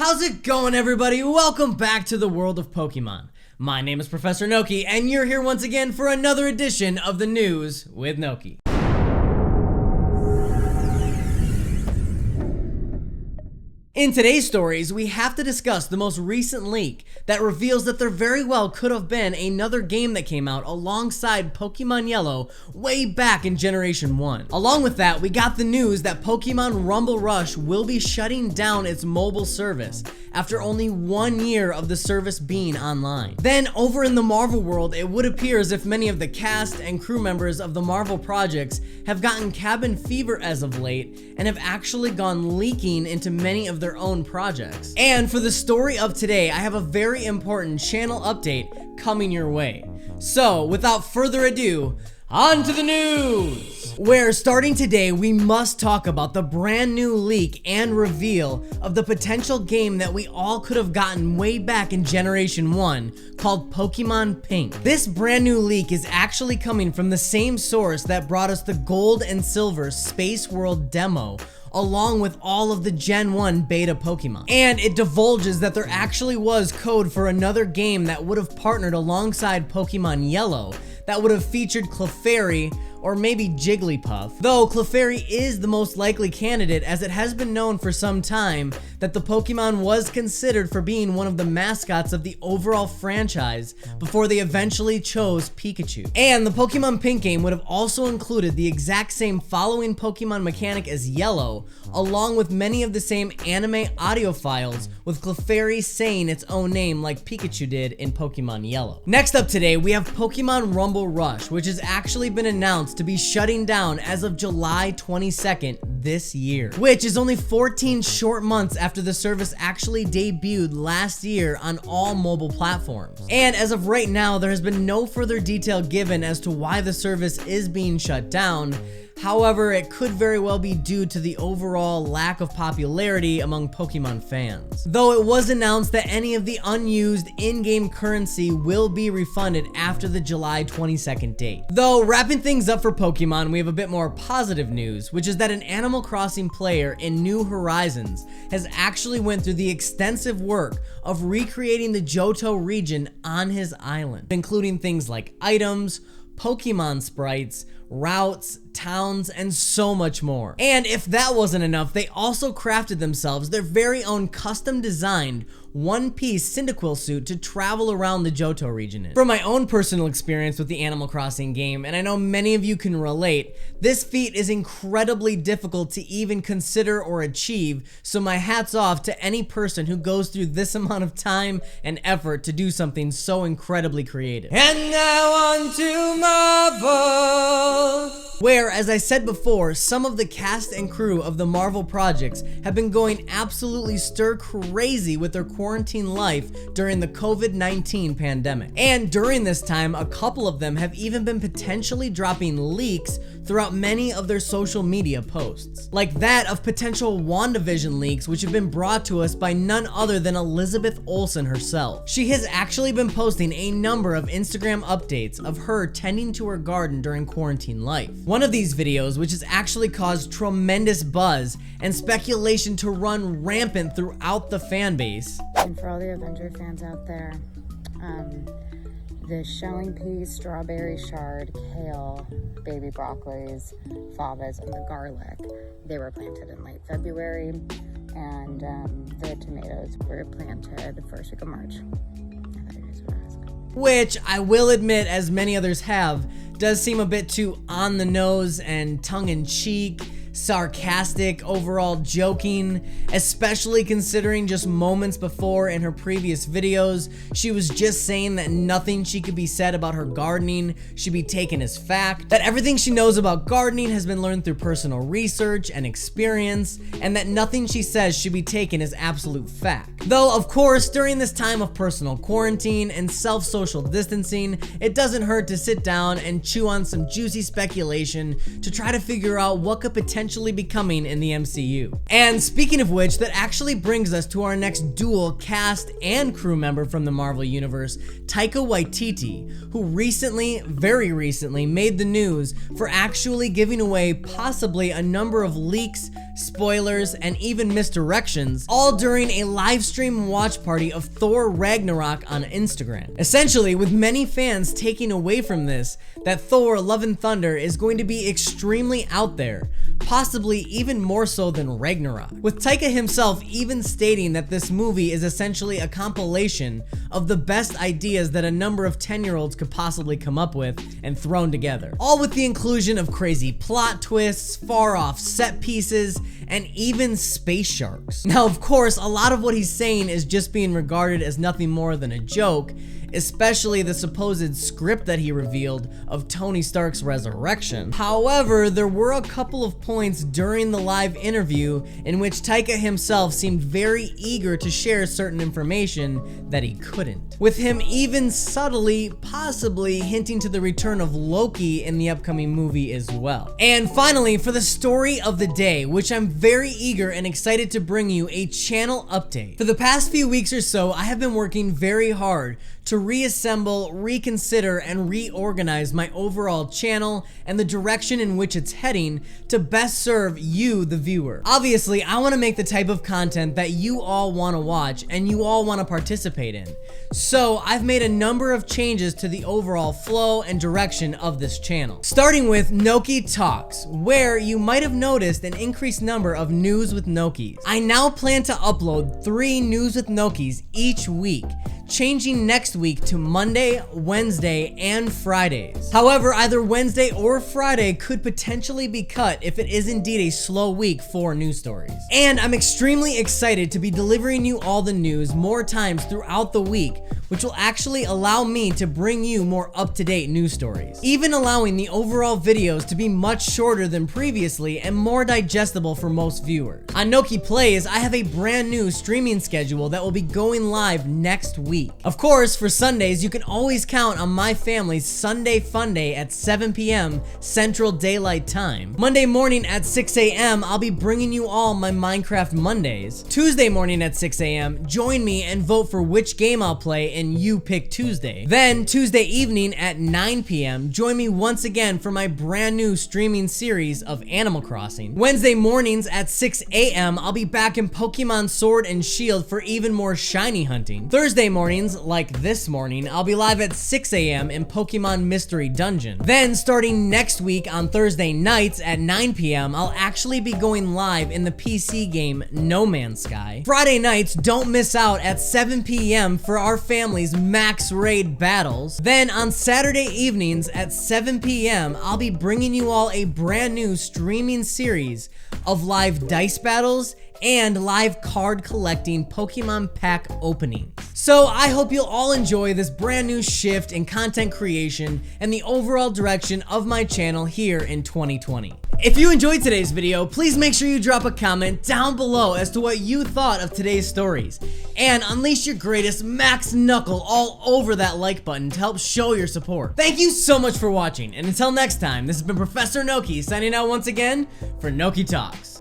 How's it going, everybody? Welcome back to the world of Pokemon. My name is Professor Noki, and you're here once again for another edition of the News with Noki. In today's stories, we have to discuss the most recent leak that reveals that there very well could have been another game that came out alongside Pokemon Yellow way back in Generation 1. Along with that, we got the news that Pokemon Rumble Rush will be shutting down its mobile service after only 1 year of the service being online. Then, over in the Marvel world, it would appear as if many of the cast and crew members of the Marvel projects have gotten cabin fever as of late and have actually gone leaking into many of their own projects. And for the story of today, I have a very important channel update coming your way. So, without further ado, on to the news! Where starting today, we must talk about the brand new leak and reveal of the potential game that we all could have gotten way back in Generation 1 called Pokemon Pink. This brand new leak is actually coming from the same source that brought us the Gold and Silver Space World demo, along with all of the Gen 1 beta Pokemon. And it divulges that there actually was code for another game that would have partnered alongside Pokemon Yellow that would have featured Clefairy or maybe Jigglypuff. Though Clefairy is the most likely candidate, as it has been known for some time that the Pokemon was considered for being one of the mascots of the overall franchise before they eventually chose Pikachu. And the Pokemon Pink game would have also included the exact same following Pokemon mechanic as Yellow, along with many of the same anime audio files, with Clefairy saying its own name like Pikachu did in Pokemon Yellow. Next up today, we have Pokemon Rumble Rush, which has actually been announced to be shutting down as of July 22nd this year, which is only 14 short months after the service actually debuted last year on all mobile platforms. And as of right now, there has been no further detail given as to why the service is being shut down. However, it could very well be due to the overall lack of popularity among Pokemon fans. Though it was announced that any of the unused in-game currency will be refunded after the July 22nd date. Though, wrapping things up for Pokemon, we have a bit more positive news, which is that an Animal Crossing player in New Horizons has actually went through the extensive work of recreating the Johto region on his island, including things like items, Pokemon sprites, routes, towns, and so much more. And if that wasn't enough, they also crafted themselves their very own custom designed one-piece Cyndaquil suit to travel around the Johto region in. From my own personal experience with the Animal Crossing game, and I know many of you can relate, this feat is incredibly difficult to even consider or achieve, so my hat's off to any person who goes through this amount of time and effort to do something so incredibly creative. And now on to Marvel, where, as I said before, some of the cast and crew of the Marvel projects have been going absolutely stir crazy with their quarantine life during the COVID-19 pandemic. And during this time, a couple of them have even been potentially dropping leaks throughout many of their social media posts, like that of potential WandaVision leaks, which have been brought to us by none other than Elizabeth Olsen herself. She has actually been posting a number of Instagram updates of her tending to her garden during quarantine life. One of these videos, which has actually caused tremendous buzz and speculation to run rampant throughout the fan base. And for all the Avenger fans out there, the shelling peas, strawberry shard, kale, baby broccolis, favas, and the garlic, they were planted in late February, and the tomatoes were planted the first week of March. I thought you guys would ask. Which, I will admit, as many others have, does seem a bit too on the nose and tongue-in-cheek, sarcastic, overall joking, especially considering just moments before in her previous videos, she was just saying that nothing she could be said about her gardening should be taken as fact, that everything she knows about gardening has been learned through personal research and experience, and that nothing she says should be taken as absolute fact. Though, of course, during this time of personal quarantine and self-social distancing, it doesn't hurt to sit down and chew on some juicy speculation to try to figure out what could potentially potentially be coming in the MCU. And speaking of which, that actually brings us to our next dual cast and crew member from the Marvel Universe, Taika Waititi, who recently, very recently, made the news for actually giving away possibly a number of leaks, spoilers, and even misdirections, all during a live stream watch party of Thor Ragnarok on Instagram. Essentially, with many fans taking away from this that Thor Love and Thunder is going to be extremely out there, possibly even more so than Ragnarok, with Taika himself even stating that this movie is essentially a compilation of the best ideas that a number of 10-year-olds could possibly come up with and thrown together, all with the inclusion of crazy plot twists, far-off set pieces, and even space sharks. Now, of course, a lot of what he's saying is just being regarded as nothing more than a joke, especially the supposed script that he revealed of Tony Stark's resurrection. However, there were a couple of points during the live interview in which Taika himself seemed very eager to share certain information that he couldn't, with him even subtly, possibly hinting to the return of Loki in the upcoming movie as well. And finally, for the story of the day, which I'm very eager and excited to bring you a channel update. For the past few weeks or so, I have been working very hard to reassemble, reconsider, and reorganize my overall channel and the direction in which it's heading to best serve you, the viewer. Obviously, I want to make the type of content that you all want to watch and you all want to participate in. So I've made a number of changes to the overall flow and direction of this channel. Starting with Noki Talks, where you might have noticed an increased number of News with Nokis. I now plan to upload 3 News with Nokis each week, changing next week to Monday, Wednesday, and Fridays. However, either Wednesday or Friday could potentially be cut if it is indeed a slow week for news stories. And I'm extremely excited to be delivering you all the news more times throughout the week, which will actually allow me to bring you more up-to-date news stories, even allowing the overall videos to be much shorter than previously and more digestible for most viewers. On Noki Plays, I have a brand new streaming schedule that will be going live next week. Of course, for Sundays, you can always count on my family's Sunday Fun Day at 7 p.m. Central Daylight Time. Monday morning at 6 a.m., I'll be bringing you all my Minecraft Mondays. Tuesday morning at 6 a.m., join me and vote for which game I'll play in You Pick Tuesday. Then, Tuesday evening at 9 p.m., join me once again for my brand new streaming series of Animal Crossing. Wednesday mornings at 6 a.m., I'll be back in Pokemon Sword and Shield for even more shiny hunting. Thursday mornings, like this morning, I'll be live at 6 a.m. in Pokemon Mystery Dungeon. Then, starting next week on Thursday nights at 9 p.m., I'll actually be going live in the PC game No Man's Sky. Friday nights, don't miss out at 7 p.m. for our family's max raid battles. Then, on Saturday evenings at 7 p.m., I'll be bringing you all a brand new streaming series of live dice battles and live card collecting Pokemon pack openings. So I hope you'll all enjoy this brand new shift in content creation and the overall direction of my channel here in 2020. If you enjoyed today's video, please make sure you drop a comment down below as to what you thought of today's stories, and unleash your greatest max knuckle all over that like button to help show your support. Thank you so much for watching, and until next time, this has been Professor Noki signing out once again for Noki Talks.